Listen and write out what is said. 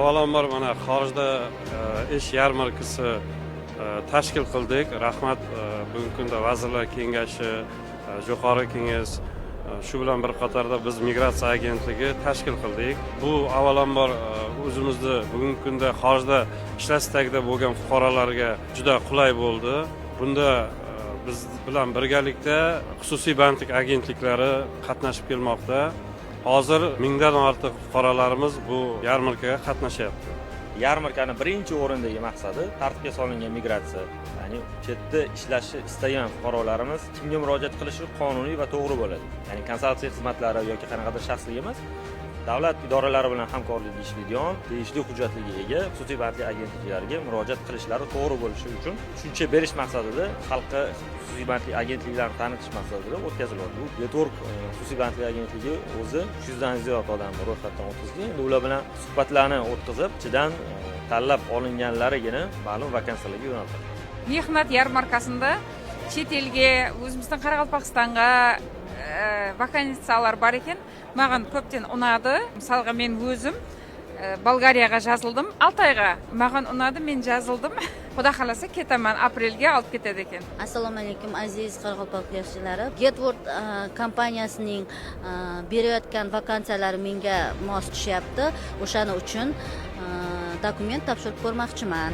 avvalambor mana xorijda ish yarmarkasi tashkil qildik. Rahmat, bugungi kunda Vazirlar Kengashi, Jo'qorg'i Kenges, shu bilan bir qatorda biz migratsiya agentligi tashkil qildik. Bu avvalambor o'zimizni bugungi kunda xorijda ishlash istagida bo'lgan fuqarolarga juda qulay bo'ldi. Bunda biz bilan birgalikda xususiy bandlik agentliklari qatnashib kelmoqda. Hozir 1000 dan ortiq fuqarolarimiz bu yarmarkaga qatnashyapti. Yarmarkani birinchi o'rindagi maqsadi tartibga solingan migratsiya. Ya'ni chetda ishlashni istagan fuqarolarimiz kimga murojaat qilishi qonuniy va to'g'ri bo'ladi. Ya'ni konsultatsiya xizmatlari yoki qanaqadir shaxslik emas, davlat idoralari bilan hamkorlikda ishlaydigan, tegishli hujjatlarga ega xususiy bandlik agentliklariga murojaat qilishlari to'g'ri bo'lishi uchun tushuncha berish maqsadida xalqqa xususiy bandlik agentliklarini tanitish maqsadida o'tkaziladi. Bu Network xususiy bandlik agentligi o'zi 300 dan ziyod odamni ro'yxatdan o'tkazdi. Endi ular bilan suhbatlarni o'tkazib, ichidan tanlab olinganlarigina ma'lum vakansiyalarga yo'naltirdi. Mehnat yarmarkasida chet elga, o'zimizdan Qoraqalpog'istonga vakansiyalar bor ekan. Mаған ko'pten unadi. Misalga men o'zim Bolgariyaga yazıldım. 6 oyga mаған unadi, men yazıldım. Xudo xolasa ketaman, aprelga olib ketadi ekan. Assalomu alaykum aziz Qoraqalpoq yoshchilari. Getworld kompaniyasining berayotgan vakansiyalari menga mos tushyapti. O'shaning uchun dokument topshirib ko'rmoqchiman.